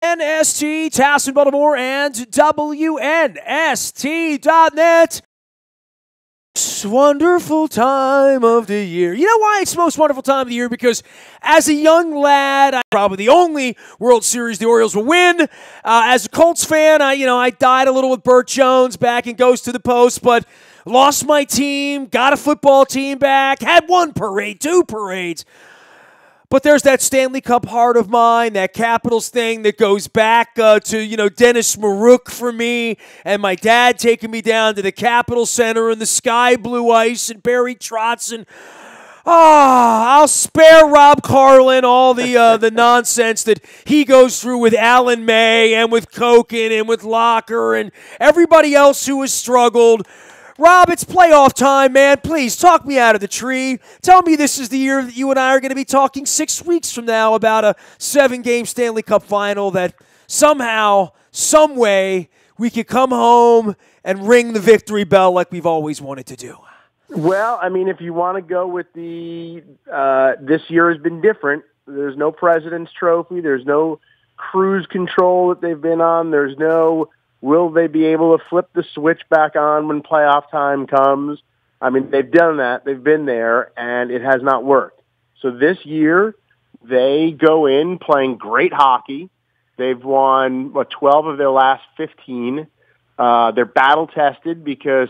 WNST, Towson, Baltimore, and WNST.net. Wonderful time of the year. You know why it's the most wonderful time of the year? Because as a young lad, probably the only World Series the Orioles will win. As a Colts fan, I died a little with Burt Jones back in Ghost to the Post, but lost my team, got a football team back, had one parade, two parades. But there's that Stanley Cup heart of mine, that Capitals thing that goes back to, Dennis Maruk for me and my dad taking me down to the Capitol Center and the sky blue ice and Barry Trotz. And I'll spare Rob Carlin all the nonsense that he goes through with Alan May and with Koken and with Locker and everybody else who has struggled. Rob, it's playoff time, man. Please, talk me out of the tree. Tell me this is the year that you and I are going to be talking 6 weeks from now about a 7-game Stanley Cup final that somehow, some way, we could come home and ring the victory bell like we've always wanted to do. Well, I mean, if you want to go with the this year has been different. There's no President's Trophy. There's no cruise control that they've been on. There's no... Will they be able to flip the switch back on when playoff time comes? I mean, they've done that. They've been there, and it has not worked. So this year, they go in playing great hockey. They've won, 12 of their last 15. They're battle-tested because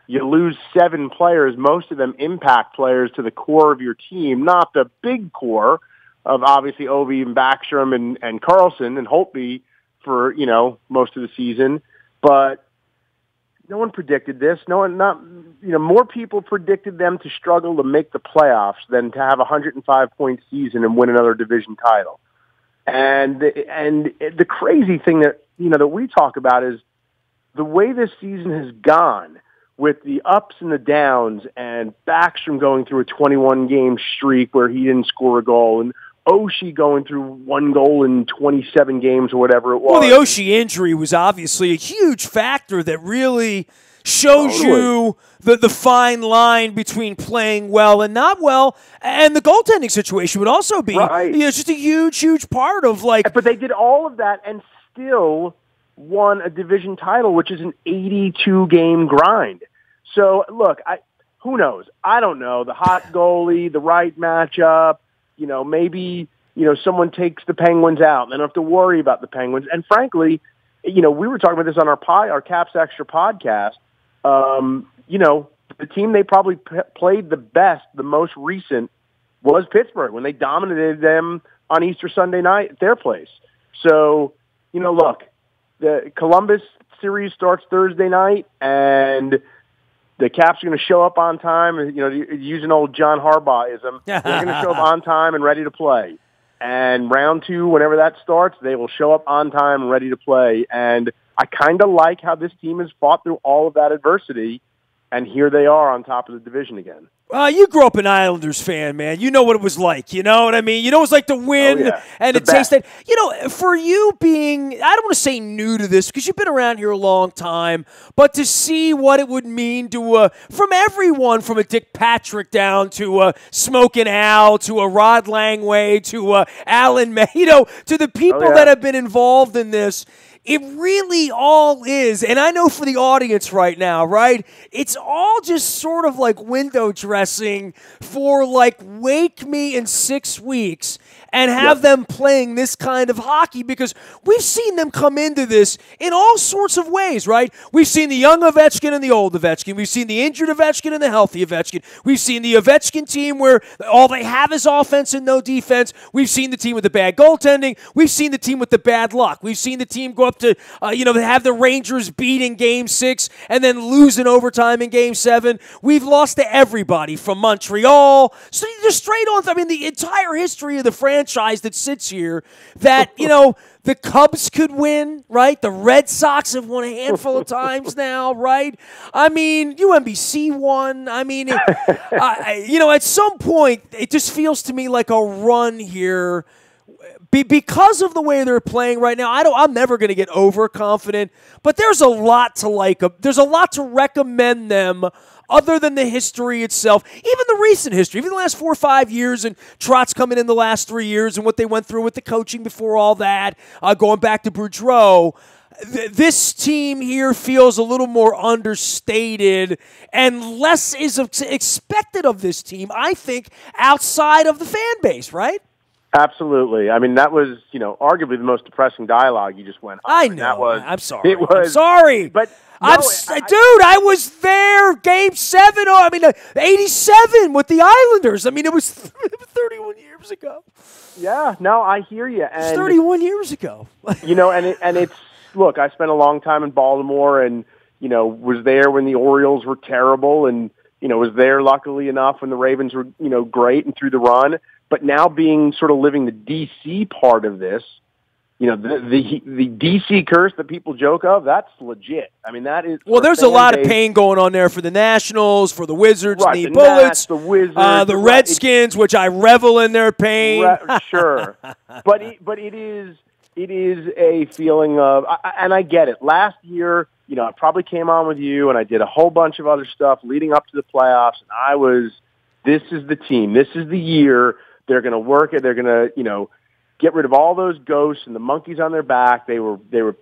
you lose 7 players, most of them impact players to the core of your team, not the big core of obviously Ovi and Backstrom and Carlson and Holtby, for, most of the season, but no one predicted this. More people predicted them to struggle to make the playoffs than to have a 105-point season and win another division title. And the crazy thing that, that we talk about is the way this season has gone with the ups and the downs and Backstrom going through a 21-game streak where he didn't score a goal and Oshie going through 1 goal in 27 games or whatever it was. Well, the Oshie injury was obviously a huge factor that really shows you the fine line between playing well and not well. And the goaltending situation would also be just a huge, huge part of But they did all of that and still won a division title, which is an 82-game grind. So, look, who knows? I don't know. The hot goalie, the right matchup. Maybe, someone takes the Penguins out and they don't have to worry about the Penguins. And frankly, we were talking about this on our Caps Extra podcast. The team they probably played the best, the most recent, was Pittsburgh when they dominated them on Easter Sunday night at their place. So, look, the Columbus series starts Thursday night and the Caps are going to show up on time, using old John Harbaugh'ism. They're going to show up on time and ready to play. And round 2, whenever that starts, they will show up on time and ready to play. And I kind of like how this team has fought through all of that adversity, and here they are on top of the division again. You grew up an Islanders fan, man. You know what it was like. You know what I mean? You know what it was like to win and to taste that. For you being, I don't want to say new to this because you've been around here a long time, but to see what it would mean to, from everyone, from a Dick Patrick down to Smokin' Al, to a Rod Langway, to Alan May, to the people that have been involved in this. It really all is, and I know for the audience right now, right, it's all just sort of like window dressing for wake me in 6 weeks and have them playing this kind of hockey because we've seen them come into this in all sorts of ways, right? We've seen the young Ovechkin and the old Ovechkin. We've seen the injured Ovechkin and the healthy Ovechkin. We've seen the Ovechkin team where all they have is offense and no defense. We've seen the team with the bad goaltending. We've seen the team with the bad luck. We've seen the team go up to, have the Rangers beat in Game 6 and then lose in overtime in Game 7. We've lost to everybody from Montreal. So just straight on, the entire history of the franchise that sits here that, the Cubs could win, right? The Red Sox have won a handful of times now, right? UNBC won. At some point, it just feels to me like a run here because of the way they're playing right now, I'm never going to get overconfident, but there's a lot to like. There's a lot to recommend them other than the history itself, even the recent history, even the last 4 or 5 years, and Trotz coming in the last 3 years and what they went through with the coaching before all that, going back to Boudreau. This team here feels a little more understated, and less is expected of this team, I think, outside of the fan base, right? Absolutely. I mean, that was, arguably the most depressing dialogue you just went on. I know. I'm sorry. I'm sorry. But I was there, Game 7, 87 with the Islanders. I mean, it was 31 years ago. Yeah, no, I hear you. And 31 years ago. And it's, look, I spent a long time in Baltimore and, was there when the Orioles were terrible and, was there luckily enough when the Ravens were, great and through the run. But now being sort of living the D.C. part of this, the D.C. curse that people joke of, that's legit. I mean, that is... Well, there's a lot of pain going on there for the Nationals, for the Wizards, right, the Bullets, Nats, the Wizards, the Redskins, which I revel in their pain. Sure. But it is a feeling of... And I get it. Last year, I probably came on with you, and I did a whole bunch of other stuff leading up to the playoffs, and I was... This is the team. This is the year... They're going to work it. They're going to, get rid of all those ghosts and the monkeys on their back. They were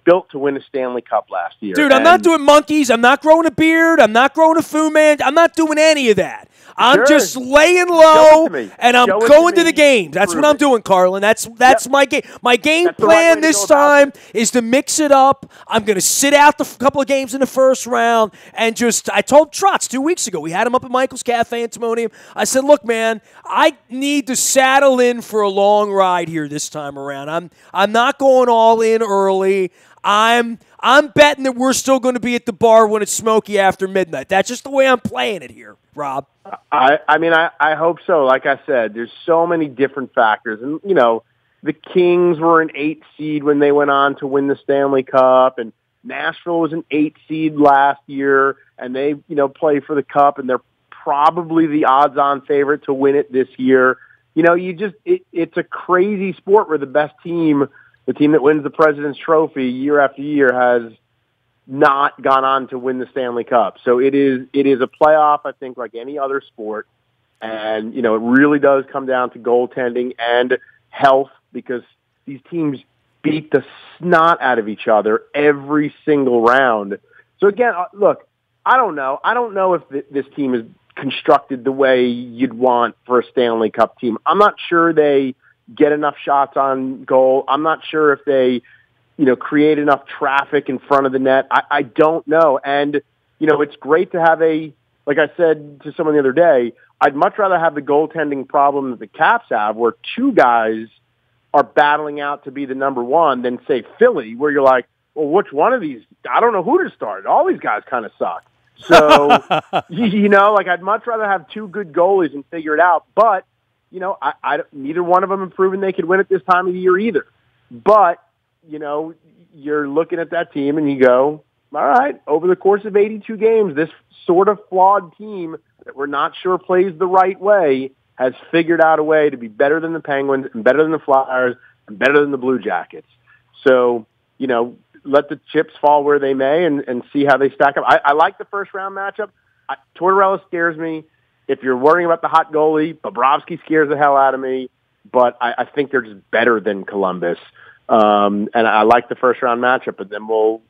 built to win a Stanley Cup last year. Dude, I'm not doing monkeys. I'm not growing a beard. I'm not growing a Fu Man. I'm not doing any of that. I'm just laying low, and I'm going to the games. That's what I'm doing, Carlin. That's my game. My game plan this time is to mix it up. I'm going to sit out the couple of games in the first round and I told Trotz 2 weeks ago, we had him up at Michael's Cafe in Timonium. I said, look, man, I need to saddle in for a long ride here this time around. I'm not going all in early. I'm betting that we're still going to be at the bar when it's smoky after midnight. That's just the way I'm playing it here, Rob. I hope so. Like I said, there's so many different factors. And, the Kings were an 8 seed when they went on to win the Stanley Cup, and Nashville was an 8 seed last year, and they, play for the Cup, and they're probably the odds-on favorite to win it this year. It's a crazy sport where the best team, the team that wins the President's Trophy year after year, has not gone on to win the Stanley Cup. So it is a playoff, I think, like any other sport. And, it really does come down to goaltending and health, because these teams beat the snot out of each other every single round. So again, look, I don't know. I don't know if this team is constructed the way you'd want for a Stanley Cup team. I'm not sure they get enough shots on goal. I'm not sure if they, create enough traffic in front of the net. I don't know. And, it's great to have like I said to someone the other day, I'd much rather have the goaltending problem that the Caps have, where 2 guys are battling out to be the number one, than, say, Philly, where you're like, well, which one of these? I don't know who to start. All these guys kind of suck. So, I'd much rather have 2 good goalies and figure it out. But, neither one of them have proven they could win at this time of the year either. But, you're looking at that team and you go, all right, over the course of 82 games, this sort of flawed team that we're not sure plays the right way has figured out a way to be better than the Penguins and better than the Flyers and better than the Blue Jackets. So, let the chips fall where they may and see how they stack up. I like the first-round matchup. Tortorella scares me. If you're worrying about the hot goalie, Bobrovsky scares the hell out of me. But I think they're just better than Columbus. And I like the first-round matchup, but then we'll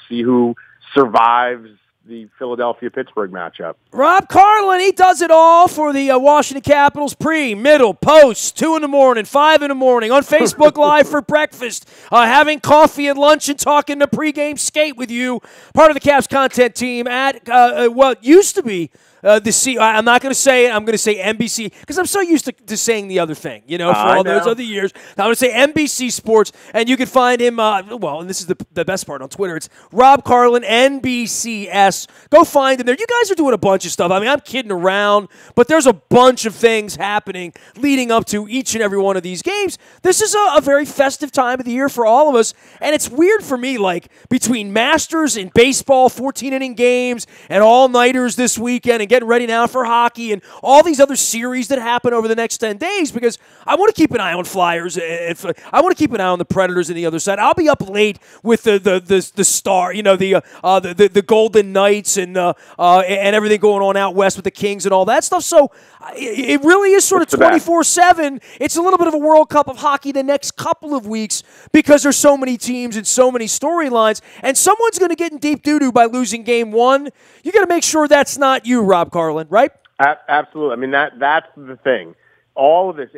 see who survives the Philadelphia-Pittsburgh matchup. Rob Carlin, he does it all for the Washington Capitals pre, middle, post, 2 in the morning, 5 in the morning, on Facebook Live for breakfast, having coffee and lunch and talking the pregame skate with you, part of the Caps content team at what used to be I'm not going to say it. I'm going to say NBC because I'm so used to saying the other thing, for all those other years. Now, I'm going to say NBC Sports, and you can find him, and this is the best part on Twitter. It's Rob Carlin, NBCS. Go find him there. You guys are doing a bunch of stuff. I mean, I'm kidding around, but there's a bunch of things happening leading up to each and every one of these games. This is a very festive time of the year for all of us, and it's weird for me, like, between Masters and baseball, 14-inning games, and all-nighters this weekend, and getting ready now for hockey and all these other series that happen over the next 10 days because I want to keep an eye on Flyers. I want to keep an eye on the Predators on the other side. I'll be up late with the star, the Golden Knights and everything going on out west with the Kings and all that stuff. So it really is sort of 24/7. It's a little bit of a World Cup of hockey the next couple of weeks because there's so many teams and so many storylines, and someone's going to get in deep doo-doo by losing game one. You got to make sure that's not you, Rob Carlin, right? Absolutely. I mean, that's the thing. All of this,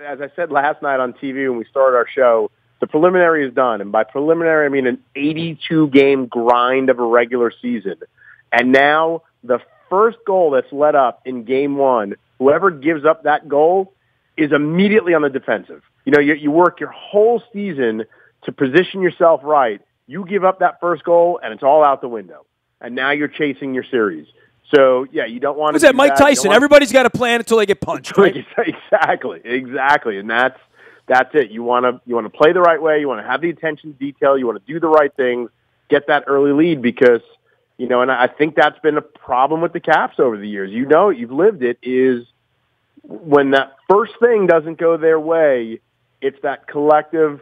as I said last night on TV when we started our show, the preliminary is done. And by preliminary, I mean an 82-game grind of a regular season. And now the first goal that's let up in game one, whoever gives up that goal is immediately on the defensive. You work your whole season to position yourself right. You give up that first goal, and it's all out the window. And now you're chasing your series. So, yeah, you don't want to. What's that, Mike Tyson? Everybody's got a plan until they get punched, right? Exactly. And that's it. You want to play the right way. You want to have the attention to detail. You want to do the right things, get that early lead because, and I think that's been a problem with the Caps over the years. You've lived it, is when that first thing doesn't go their way, it's that collective,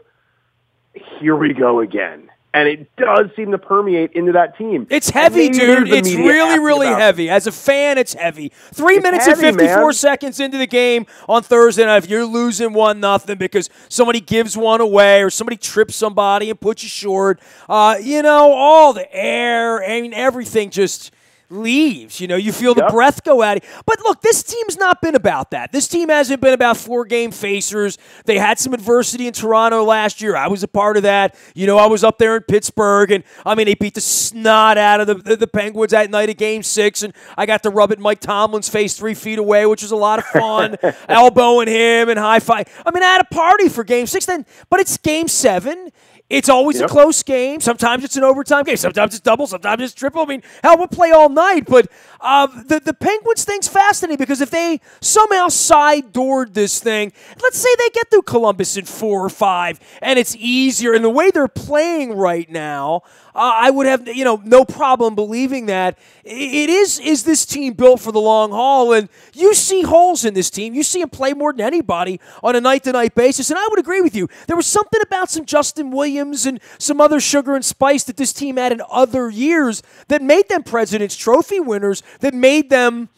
here we go again. And it does seem to permeate into that team. It's heavy, dude. It's really, really heavy. As a fan, it's heavy. 3 minutes and 54 seconds into the game on Thursday night, if you're losing 1-0 because somebody gives one away or somebody trips somebody and puts you short, all the air, everything just leaves. You feel the breath go out. But look, this team's not been about that. This team hasn't been about 4-game facers. They had some adversity in Toronto last year. I was a part of that. I was up there in Pittsburgh, and they beat the snot out of the Penguins that night at Game 6, and I got to rub it in Mike Tomlin's face 3 feet away, which was a lot of fun, elbowing him and high-five. I had a party for Game 6 then, but it's Game 7. It's always a close game. Sometimes it's an overtime game. Sometimes it's double. Sometimes it's triple. Hell, we'll play all night. But the Penguins thing's fascinating because if they somehow side-doored this thing, let's say they get through Columbus in 4 or 5, and it's easier. And the way they're playing right now, I would have no problem believing that. It is this team built for the long haul, and you see holes in this team. You see them play more than anybody on a night-to-night basis, and I would agree with you. There was something about some Justin Williams and some other sugar and spice that this team had in other years that made them President's Trophy winners, that made them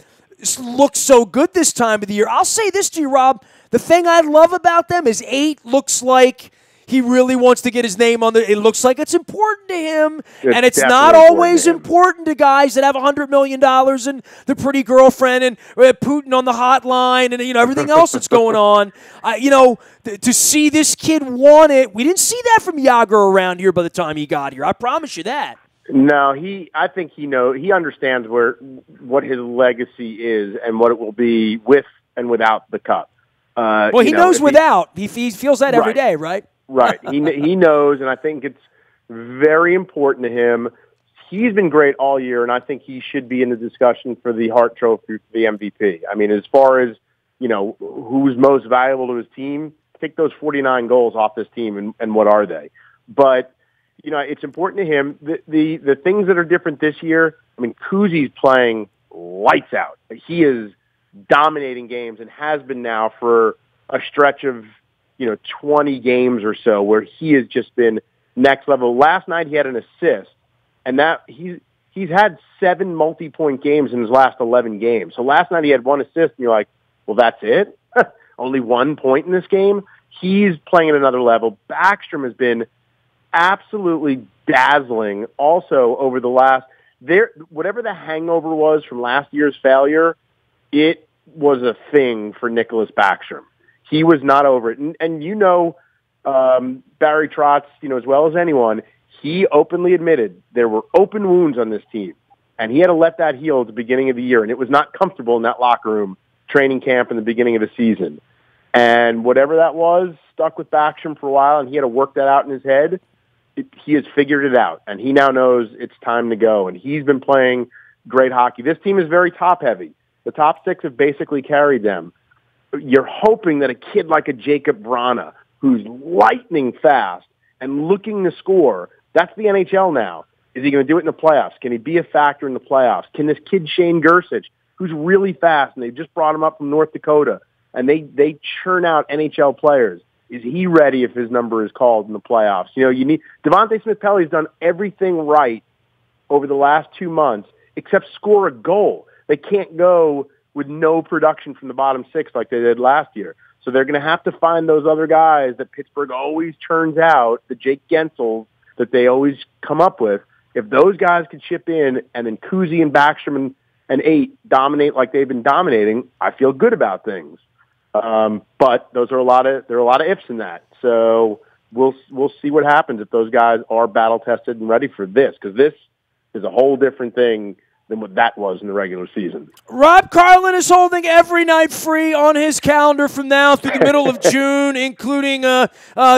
look so good this time of the year. I'll say this to you, Rob. The thing I love about them is 8 looks like he really wants to get his name on it looks like it's important to him, and it's not always important to guys that have $100 million and the pretty girlfriend and Putin on the hotline and everything else that's going on. To see this kid want it, we didn't see that from Yager around here by the time he got here. I promise you that. No, I think he understands what his legacy is and what it will be with and without the cup. He knows without. He feels that every day, right? Right. He knows, and I think it's very important to him. He's been great all year, and I think he should be in the discussion for the Hart Trophy for the MVP. As far as, who's most valuable to his team, take those 49 goals off this team, and what are they? But, it's important to him. The things that are different this year, Kuzi's playing lights out. He is dominating games and has been now for a stretch of 20 games or so where he has just been next level. Last night he had an assist, and that he's had 7 multi-point games in his last 11 games. So last night he had 1 assist, and you're like, well, that's it? Only 1 point in this game? He's playing at another level. Backstrom has been absolutely dazzling also over the last whatever the hangover was from last year's failure, it was a thing for Nicklas Backstrom. He was not over it. And Barry Trotz, as well as anyone, he openly admitted there were open wounds on this team. And he had to let that heal at the beginning of the year. And it was not comfortable in that locker room, training camp in the beginning of the season. And whatever that was, stuck with Backstrom for a while, and he had to work that out in his head. He has figured it out. And he now knows it's time to go. And he's been playing great hockey. This team is very top-heavy. The top 6 have basically carried them. You're hoping that a kid like a Jacob Vrana, who's lightning fast and looking to score, that's the NHL now. Is he going to do it in the playoffs? Can he be a factor in the playoffs? Can this kid Shane Gersich who's really fast, and they just brought him up from North Dakota, and they churn out NHL players. Is he ready if his number is called in the playoffs? You need Devontae Smith-Pelly's done everything right over the last 2 months except score a goal. They can't go with no production from the bottom six like they did last year. So they're going to have to find those other guys that Pittsburgh always turns out, the Jake Gensels that they always come up with. If those guys could chip in and then Kuzi and Backstrom and 8 dominate like they've been dominating, I feel good about things. But there are a lot of ifs in that. So we'll see what happens if those guys are battle tested and ready for this, because this is a whole different thing than what that was in the regular season. Rob Carlin is holding every night free on his calendar from now through the middle of June, including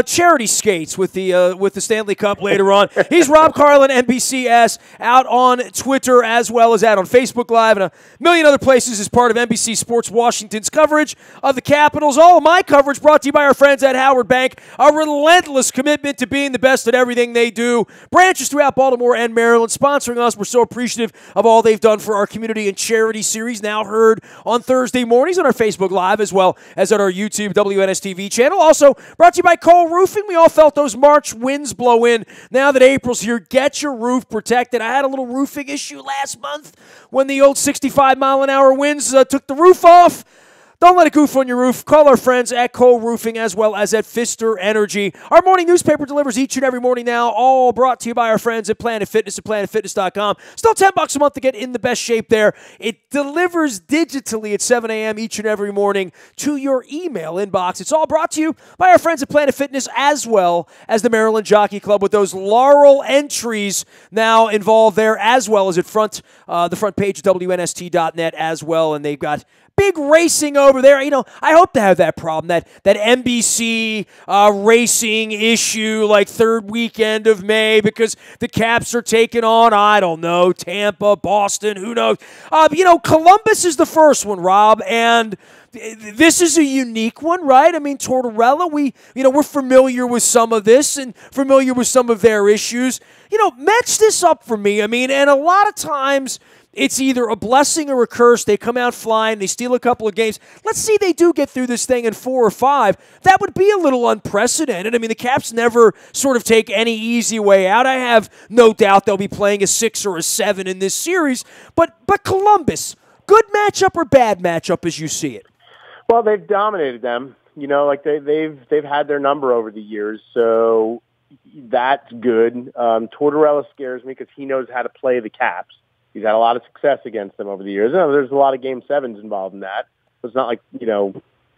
charity skates with the Stanley Cup later on. He's Rob Carlin, NBCS, out on Twitter as well as out on Facebook Live and a million other places as part of NBC Sports Washington's coverage of the Capitals. All of my coverage brought to you by our friends at Howard Bank, a relentless commitment to being the best at everything they do. Branches throughout Baltimore and Maryland sponsoring us. We're so appreciative of all they've done for our community and charity series, now heard on Thursday mornings on our Facebook Live as well as on our YouTube WNSTV channel. Also brought to you by Cole Roofing. We all felt those March winds blow in. Now that April's here, get your roof protected. I had a little roofing issue last month when the old 65-mile-an-hour winds took the roof off. Don't let it goof on your roof. Call our friends at Cole Roofing as well as at Pfister Energy. Our morning newspaper delivers each and every morning now, all brought to you by our friends at Planet Fitness at planetfitness.com. Still $10 a month to get in the best shape there. It delivers digitally at 7 a.m. each and every morning to your email inbox. It's all brought to you by our friends at Planet Fitness as well as the Maryland Jockey Club, with those Laurel entries now involved there as well as at the front page of WNST.net as well. And they've got big racing over there. I hope to have that problem, that NBC racing issue like third weekend of May, because the Caps are taking on, I don't know, Tampa, Boston, who knows. Columbus is the first one, Rob, and this is a unique one, right? I mean, Tortorella, we're familiar with some of this and familiar with some of their issues. Match this up for me. I mean, and a lot of times it's either a blessing or a curse. They come out flying. They steal a couple of games. Let's see they do get through this thing in 4 or 5. That would be a little unprecedented. I mean, the Caps never sort of take any easy way out. I have no doubt they'll be playing a 6 or a 7 in this series. But Columbus, good matchup or bad matchup as you see it? Well, they've dominated them. They've had their number over the years, so that's good. Tortorella scares me because he knows how to play the Caps. He's had a lot of success against them over the years. There's a lot of Game 7s involved in that. It's not like,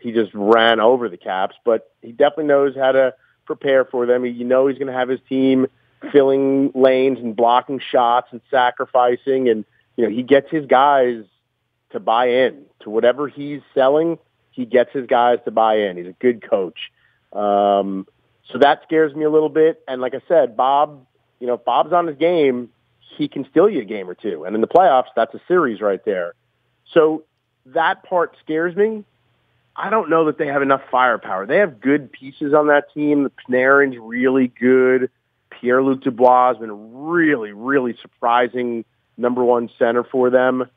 he just ran over the Caps, but he definitely knows how to prepare for them. He's going to have his team filling lanes and blocking shots and sacrificing. And, he gets his guys to buy in to whatever he's selling. He gets his guys to buy in. He's a good coach. So that scares me a little bit. And like I said, Bob, if Bob's on his game, he can steal you a game or two. And in the playoffs, that's a series right there. So that part scares me. I don't know that they have enough firepower. They have good pieces on that team. Panarin's really good. Pierre-Luc Dubois has been really, really surprising number one center for them.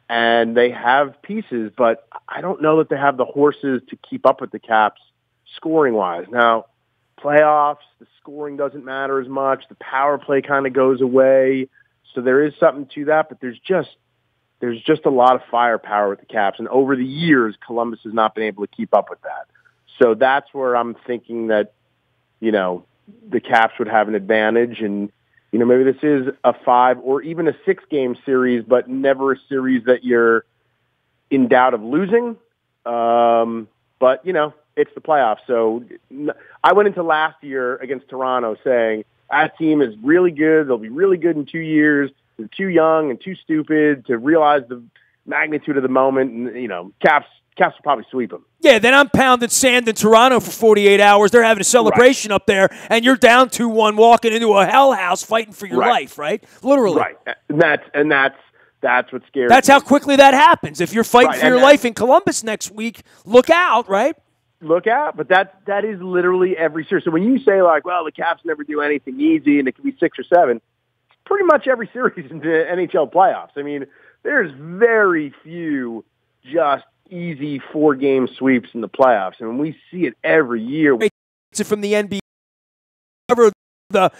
And they have pieces, but I don't know that they have the horses to keep up with the Caps scoring-wise. Now, playoffs, the scoring doesn't matter as much. The power play kind of goes away. So there is something to that, but there's just a lot of firepower with the Caps. And over the years, Columbus has not been able to keep up with that. So that's where I'm thinking that, the Caps would have an advantage. And, maybe this is a 5 or even a 6-game series, but never a series that you're in doubt of losing. But, it's the playoffs. So I went into last year against Toronto saying, that team is really good. They'll be really good in 2 years. They're too young and too stupid to realize the magnitude of the moment. And, Caps will probably sweep them. Yeah, then I'm pounding sand in Toronto for 48 hours. They're having a celebration up there, and you're down 2-1 walking into a hell house fighting for your life, right? Literally. Right. And that's what scares That's me. how quickly that happens. If you're fighting for your life in Columbus next week, look out, right? Look out, but that is literally every series. So when you say the Caps never do anything easy and it can be 6 or 7, it's pretty much every series in the NHL playoffs. I mean, there's very few just easy 4-game sweeps in the playoffs. I mean, we see it every year. It's from the NBA. The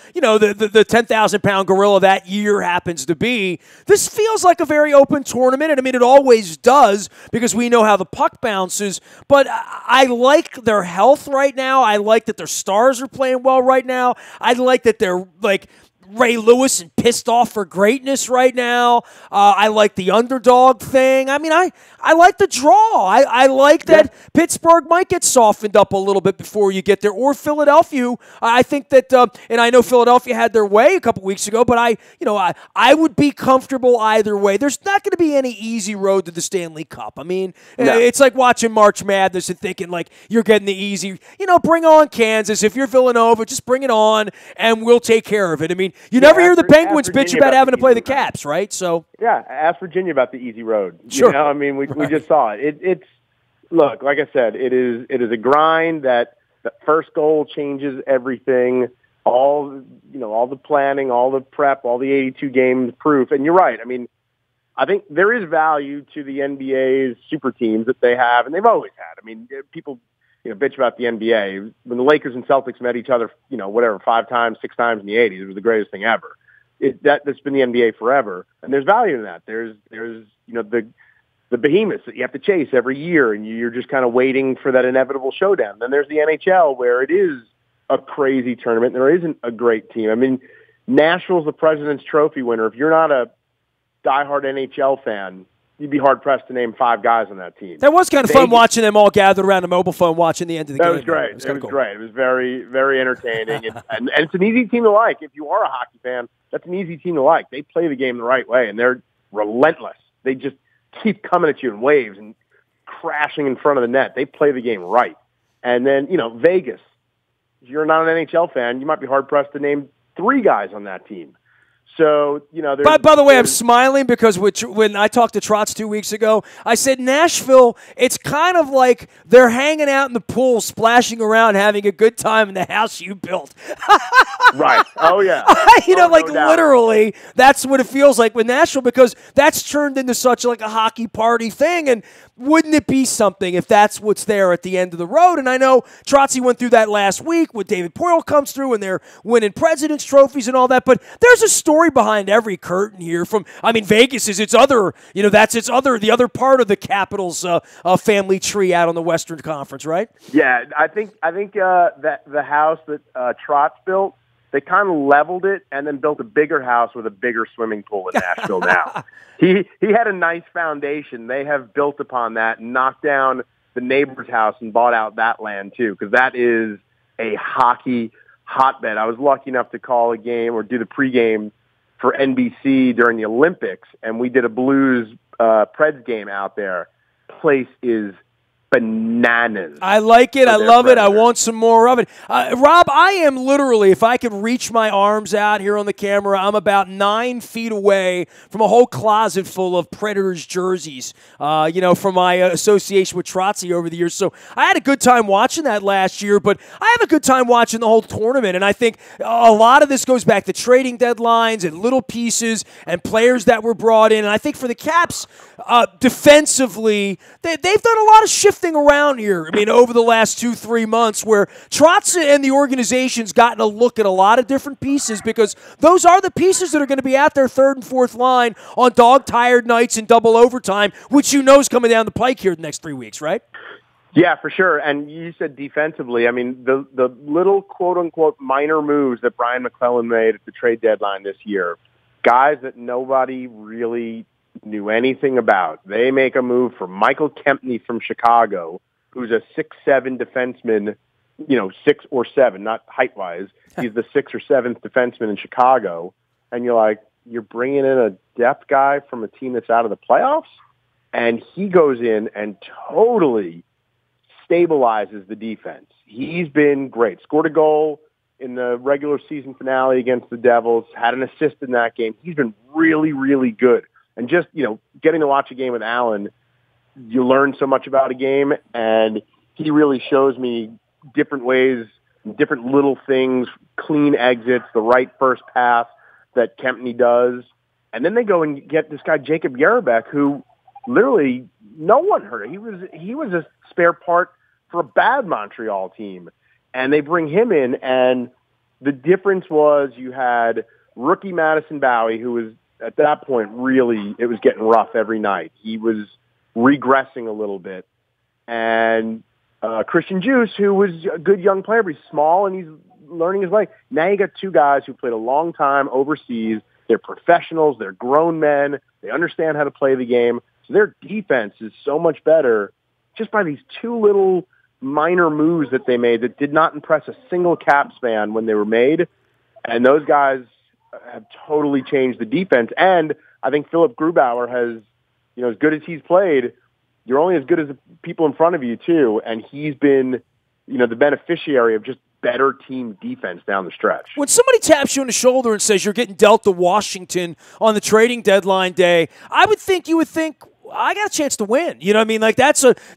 10,000-pound gorilla that year happens to be. This feels like a very open tournament, and I mean it always does because we know how the puck bounces. But I like their health right now. I like that their stars are playing well right now. I like that they're like Ray Lewis and pissed off for greatness right now. I like the underdog thing. I mean, I like the draw. I like that Pittsburgh might get softened up a little bit before you get there, or Philadelphia. I think that, and I know Philadelphia had their way a couple weeks ago, but I would be comfortable either way. There's not going to be any easy road to the Stanley Cup. I mean, it's like watching March Madness and thinking like you're getting the easy, bring on Kansas. If you're Villanova, just bring it on and we'll take care of it. I mean, you never hear the Penguins bitch about having to play the Caps, right? So ask Virginia about the easy road. Sure. I mean, we just saw it. It's look, like I said, it is a grind that the first goal changes everything. All the planning, all the prep, all the 82 games proof. And you're right. I mean, I think there is value to the NBA's super teams that they have, and they've always had. I mean, people bitch about the NBA. When the Lakers and Celtics met each other, 5 times, 6 times in the 80s, it was the greatest thing ever. That's been the NBA forever, and there's value in that. There's the behemoths that you have to chase every year, and you're just kind of waiting for that inevitable showdown. Then there's the NHL, where it is a crazy tournament. There isn't a great team. I mean, Nashville's the President's Trophy winner. If you're not a diehard NHL fan, you'd be hard-pressed to name 5 guys on that team. That was kind of fun watching them all gathered around a mobile phone watching the end of the game. That was great. It was great. It was very, very entertaining. and it's an easy team to like. If you are a hockey fan, that's an easy team to like. They play the game the right way, and they're relentless. They just keep coming at you in waves and crashing in front of the net. They play the game right. And then, Vegas. If you're not an NHL fan, you might be hard-pressed to name 3 guys on that team. So, By the way, I'm smiling because when I talked to Trotz 2 weeks ago, I said Nashville, it's kind of like they're hanging out in the pool, splashing around, having a good time in the house you built. Right. Oh, yeah. Literally, that's what it feels like with Nashville because that's turned into such like a hockey party thing. And wouldn't it be something if that's what's there at the end of the road? And I know Trotzy went through that last week when David Poyle comes through and they're winning President's trophies and all that. But there's a story behind every curtain here. Vegas is the other part of the Capitals family tree out on the Western Conference, right? Yeah, I think that the house that Trotz built, they kind of leveled it and then built a bigger house with a bigger swimming pool in Nashville now. He had a nice foundation. They have built upon that and knocked down the neighbor's house and bought out that land too, because that is a hockey hotbed. I was lucky enough to call a game or do the pregame for NBC during the Olympics, and we did a Blues Preds game out there. Place is bananas. I like it. I love it. I want some more of it. Rob, I am literally, if I could reach my arms out here on the camera, I'm about 9 feet away from a whole closet full of Predators jerseys, from my association with Trotzy over the years. So I had a good time watching that last year, but I have a good time watching the whole tournament. And I think a lot of this goes back to trading deadlines and little pieces and players that were brought in. And I think for the Caps, defensively, they've done a lot of shifting around here. I mean, over the last 2-3 months where Trotz and the organization's gotten a look at a lot of different pieces because those are the pieces that are going to be at their 3rd and 4th line on dog-tired nights and double overtime, which is coming down the pike here the next 3 weeks, right? Yeah, for sure. And you said defensively, I mean, the little quote-unquote minor moves that Brian McClellan made at the trade deadline this year, guys that nobody really knew anything about. They make a move for Michael Kempny from Chicago, who's a 6'7" defenseman, 6 or 7, not height-wise. He's the 6th or 7th defenseman in Chicago. And you're like, you're bringing in a depth guy from a team that's out of the playoffs? And he goes in and totally stabilizes the defense. He's been great. Scored a goal in the regular season finale against the Devils, had an assist in that game. He's been really, really good. And just, getting to watch a game with Alan, you learn so much about a game, and he really shows me different ways, different little things, clean exits, the right first pass that Kempney does. And then they go and get this guy, Jacob Yarabek, who literally no one heard of. He was a spare part for a bad Montreal team. And they bring him in, and the difference was you had rookie Madison Bowie, who was at that point really, it was getting rough every night. He was regressing a little bit. And Christian Juice, who was a good young player, but he's small and he's learning his way. Now you got two guys who played a long time overseas. They're professionals. They're grown men. They understand how to play the game. So their defense is so much better just by these two little minor moves that they made that did not impress a single Caps fan when they were made. And those guys have totally changed the defense. And I think Philip Grubauer has, as good as he's played, you're only as good as the people in front of you too. And he's been, the beneficiary of just better team defense down the stretch. When somebody taps you on the shoulder and says you're getting dealt to Washington on the trading deadline day, you would think, I got a chance to win. You know what I mean? Like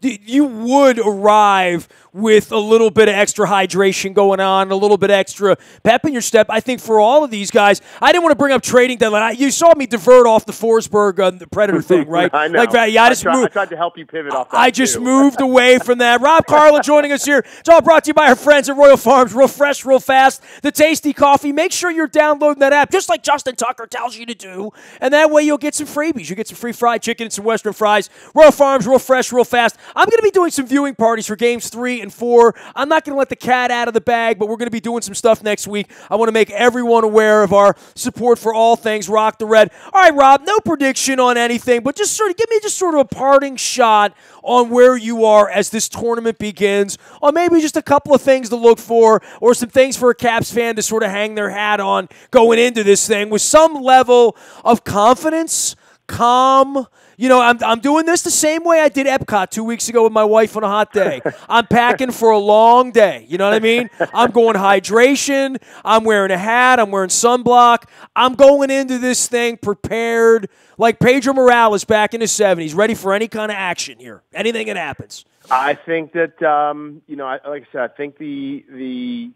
you would arrive with a little bit of extra hydration going on, a little bit extra pep in your step. I think for all of these guys, I didn't want to bring up trading deadline. You saw me divert off the Forsberg the Predator thing, right? I know. I tried to help you pivot off that. I just moved away from that. Rob Carlin joining us here. It's all brought to you by our friends at Royal Farms. Real fresh, real fast. The tasty coffee. Make sure you're downloading that app, just like Justin Tucker tells you to do. And that way you'll get some freebies. You'll get some free fried chicken and some Western fries. Royal Farms, real fresh, real fast. I'm going to be doing some viewing parties for games 3 and 4. I'm not going to let the cat out of the bag, but we're going to be doing some stuff next week. I want to make everyone aware of our support for all things Rock the Red. All right, Rob, no prediction on anything, but just give me a parting shot on where you are as this tournament begins, or maybe just a couple of things to look for, or some things for a Caps fan to sort of hang their hat on going into this thing with some level of confidence, calm. I'm doing this the same way I did Epcot 2 weeks ago with my wife on a hot day. I'm packing for a long day. You know what I mean? I'm going hydration. I'm wearing a hat. I'm wearing sunblock. I'm going into this thing prepared like Pedro Morales back in the 70s, ready for any kind of action here. Anything that happens. I think that, like I said, I think the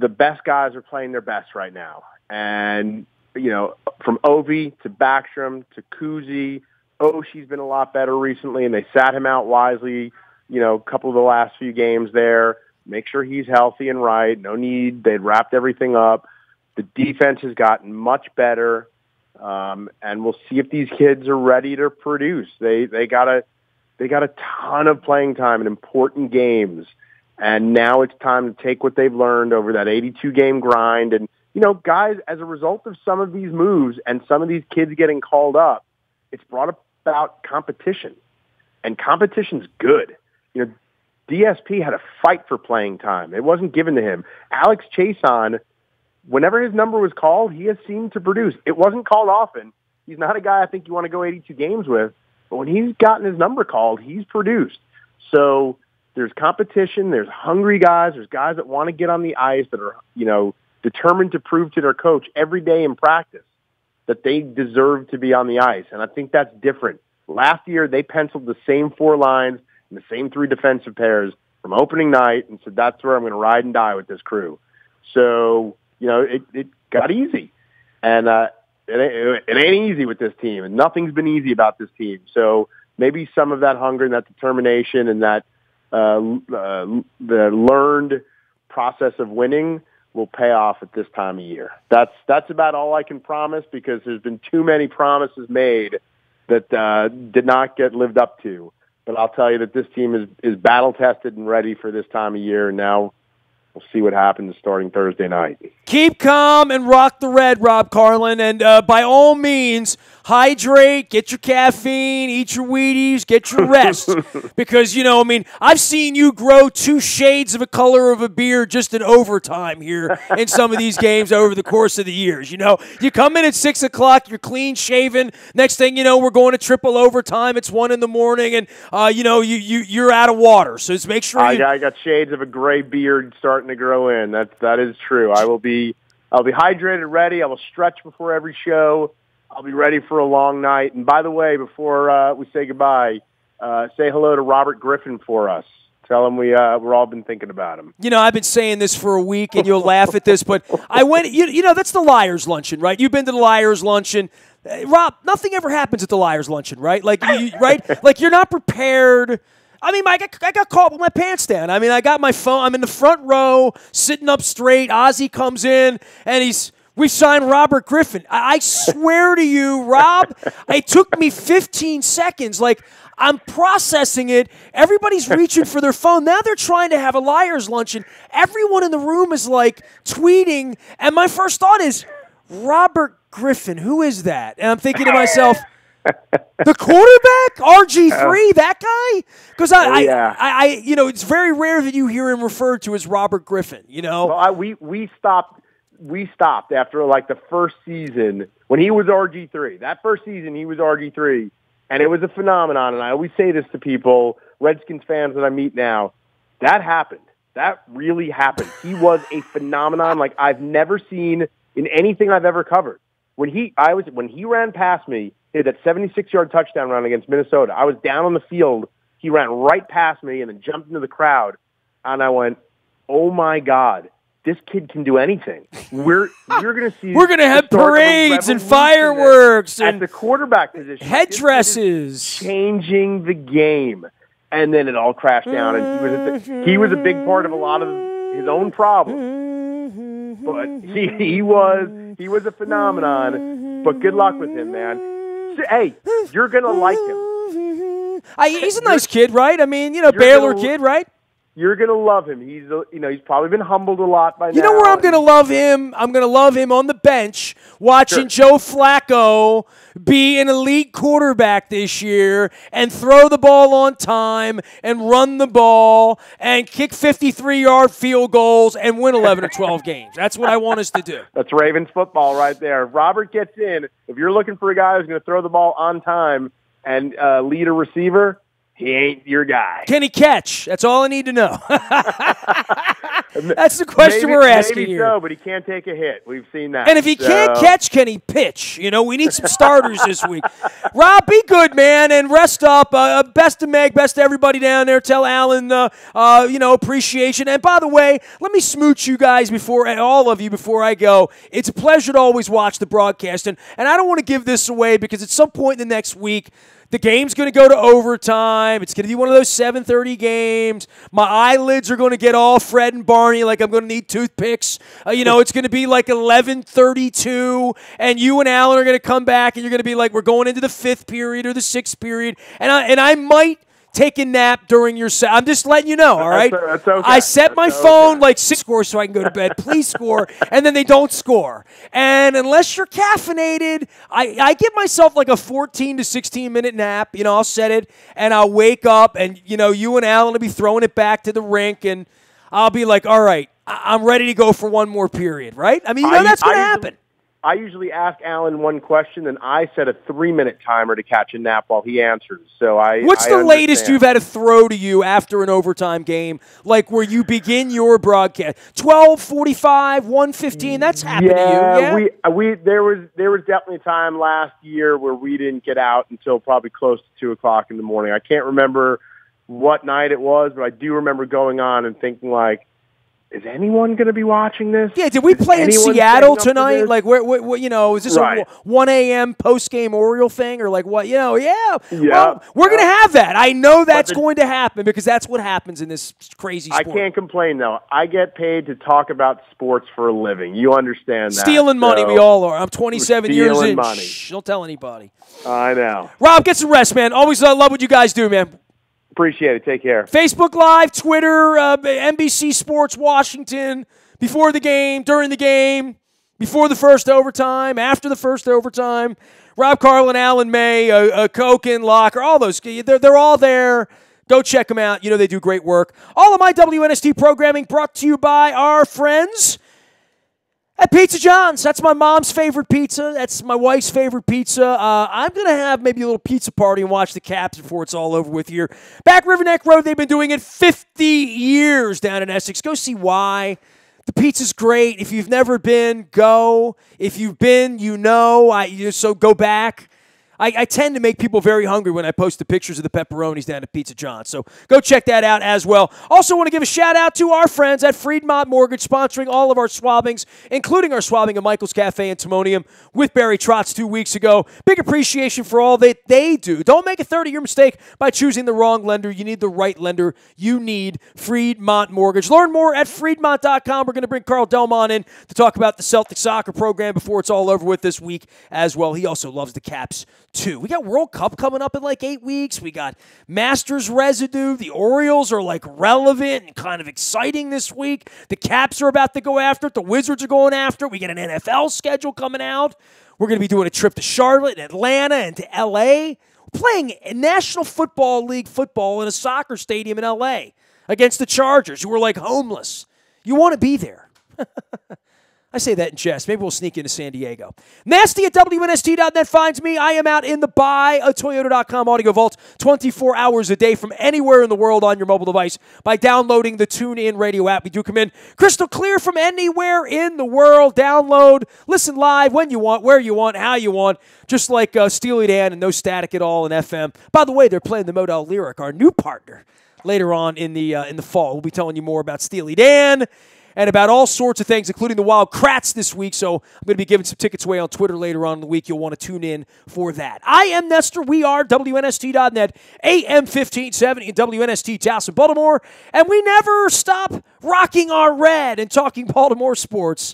best guys are playing their best right now. And, from Ovi to Backstrom to Kuzi, she's been a lot better recently, and they sat him out wisely, a couple of the last few games there. Make sure he's healthy and right. No need. They'd wrapped everything up. The defense has gotten much better, and we'll see if these kids are ready to produce. They got a ton of playing time in important games, and now it's time to take what they've learned over that 82-game grind. And, guys, as a result of some of these moves and some of these kids getting called up, it's brought about competition, and competition's good. DSP had a fight for playing time. It wasn't given to him. Alex Chason, whenever his number was called, he has seemed to produce. It wasn't called often. He's not a guy I think you want to go 82 games with, but when he's gotten his number called, he's produced. So there's competition. There's hungry guys. There's guys that want to get on the ice that are, determined to prove to their coach every day in practice that they deserve to be on the ice. And I think that's different. Last year, they penciled the same 4 lines and the same 3 defensive pairs from opening night and said, that's where I'm going to ride and die with this crew. So, it got easy. And it ain't easy with this team, and nothing's been easy about this team. So maybe some of that hunger and that determination and that the learned process of winning will pay off at this time of year. That's about all I can promise, because there's been too many promises made that did not get lived up to. But I'll tell you that this team is battle-tested and ready for this time of year, and now we'll see what happens starting Thursday night. Keep calm and rock the red, Rob Carlin. And by all means, hydrate, get your caffeine, eat your Wheaties, get your rest. Because, I've seen you grow 2 shades of a color of a beard just in overtime here in some of these games over the course of the years. You come in at 6 o'clock, you're clean shaven. Next thing you know, we're going to triple overtime. It's 1 in the morning, and, you're out of water. So just make sure I got shades of a gray beard starting to grow in. That is true. I'll be hydrated, ready. I will stretch before every show. I'll be ready for a long night. And by the way, before we say goodbye, say hello to Robert Griffin for us. Tell him we're all been thinking about him. I've been saying this for a week, and you'll laugh at this, but I went. That's the Liars Luncheon, right? You've been to the Liars Luncheon. Rob, nothing ever happens at the Liars Luncheon, right? Like, right? Like, you're not prepared. I mean, I got caught with my pants down. I mean, I got my phone. I'm in the front row, sitting up straight. Ozzy comes in, and we signed Robert Griffin. I swear to you, Rob, it took me 15 seconds. Like, I'm processing it. Everybody's reaching for their phone. Now they're trying to have a Liars Luncheon. Everyone in the room is, like, tweeting, and my first thought is, Robert Griffin, who is that? And I'm thinking to myself, the quarterback, RG3, that guy? Because I, it's very rare that you hear him referred to as Robert Griffin. Well, we stopped after like the first season when he was RG3. That first season, he was RG3, and it was a phenomenon. And I always say this to people, Redskins fans that I meet now, that happened. That really happened. He was a phenomenon like I've never seen in anything I've ever covered. When he ran past me, he had that 76-yard touchdown run against Minnesota. I was down on the field. He ran right past me and then jumped into the crowd. And I went, oh, my God, this kid can do anything. You're going to see. We're going to have parades and fireworks at the quarterback position. Headdresses. Changing the game. And then it all crashed down. And he was a big part of a lot of his own problems. But he was a phenomenon. But good luck with him, man. Hey, you're gonna like him. He's a nice kid, right? I mean, Baylor kid, right? You're gonna love him. He's probably been humbled a lot by now. You know where I'm gonna love him? I'm gonna love him on the bench, watching Joe Flacco be an elite quarterback this year and throw the ball on time and run the ball and kick 53-yard field goals and win 11 or 12 games. That's what I want us to do. That's Ravens football right there. If Robert gets in, if you're looking for a guy who's going to throw the ball on time and lead a receiver, he ain't your guy. Can he catch? That's all I need to know. That's the question we're asking maybe here. So, but he can't take a hit. We've seen that. And if he can't catch, can he pitch? We need some starters this week. Rob, be good, man, and rest up. Best to Meg, best to everybody down there. Tell Alan, appreciation. And by the way, let me smooch you guys all of you before I go. It's a pleasure to always watch the broadcast. And I don't want to give this away because at some point in the next week, the game's going to go to overtime. It's going to be one of those 7:30 games. My eyelids are going to get all Fred and Barney like I'm going to need toothpicks. It's going to be like 11:32, and you and Alan are going to come back, and you're going to be like, we're going into the 5th period or the 6th period, and I might take a nap during your set. I'm just letting you know, all right? That's okay. I set my phone like 6 scores so I can go to bed. Please score. And then they don't score. And unless you're caffeinated, I give myself like a 14 to 16-minute nap. I'll set it, and I'll wake up, and, you and Alan will be throwing it back to the rink, and I'll be like, all right, I'm ready to go for one more period, right? I mean, that's going to happen. I usually ask Alan one question, and I set a 3-minute timer to catch a nap while he answers. What's the latest you've had to throw to you after an overtime game, like where you begin your broadcast? 12:45, 1:15. That's happened to you. Yeah, there was definitely a time last year where we didn't get out until probably close to 2:00 in the morning. I can't remember what night it was, but I do remember going on and thinking like, is anyone going to be watching this? Yeah, did we play in Seattle tonight? Like, where, is this a 1 a.m. post-game Oriole thing? Or like what, Yeah. Well, we're going to have that. I know that's going to happen because that's what happens in this crazy sport. I can't complain, though. I get paid to talk about sports for a living. You understand that. Stealing money, we all are. I'm 27 years in. Money. Shh, don't tell anybody. I know. Rob, get some rest, man. Always love what you guys do, man. Appreciate it. Take care. Facebook Live, Twitter, NBC Sports Washington, before the game, during the game, before the first overtime, after the first overtime. Rob Carlin, Alan May, Koken, Locker, all those. They're all there. Go check them out. They do great work. All of my WNST programming brought to you by our friends at Pizza John's. That's my mom's favorite pizza. That's my wife's favorite pizza. I'm going to have maybe a little pizza party and watch the Caps before it's all over with here. Back River Neck Road, they've been doing it 50 years down in Essex. Go see why. The pizza's great. If you've never been, go. If you've been, so go back. I tend to make people very hungry when I post the pictures of the pepperonis down at Pizza John's. So go check that out as well. Also want to give a shout-out to our friends at Freedmont Mortgage, sponsoring all of our swabbings, including our swabbing at Michael's Cafe and Timonium with Barry Trotz 2 weeks ago. Big appreciation for all that they do. Don't make a 30-year mistake by choosing the wrong lender. You need the right lender. You need Freedmont Mortgage. Learn more at Freedmont.com. We're going to bring Carl Delmont in to talk about the Celtic soccer program before it's all over with this week as well. He also loves the Caps too. We got World Cup coming up in like 8 weeks. We got Masters residue. The Orioles are like relevant and kind of exciting this week. The Caps are about to go after it. The Wizards are going after it. We get an NFL schedule coming out. We're going to be doing a trip to Charlotte and Atlanta and to L.A. We're playing National Football League football in a soccer stadium in L.A. against the Chargers, who are like homeless. You want to be there. I say that in jest. Maybe we'll sneak into San Diego. Nasty at WNST.net finds me. I am out in the buyatoyota.com audio vault 24 hours a day from anywhere in the world on your mobile device by downloading the TuneIn Radio app. We do come in crystal clear from anywhere in the world. Download, listen live when you want, where you want, how you want, just like Steely Dan and no static at all in FM. By the way, they're playing the Model Lyric, our new partner, later on in the fall. We'll be telling you more about Steely Dan and about all sorts of things, including the Wild Krats this week. So I'm going to be giving some tickets away on Twitter later on in the week. You'll want to tune in for that. I am Nestor. We are WNST.net, AM 1570 in WNST, Towson, Baltimore. And we never stop rocking our red and talking Baltimore sports.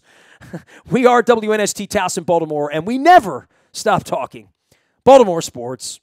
We are WNST, Towson, Baltimore, and we never stop talking Baltimore sports.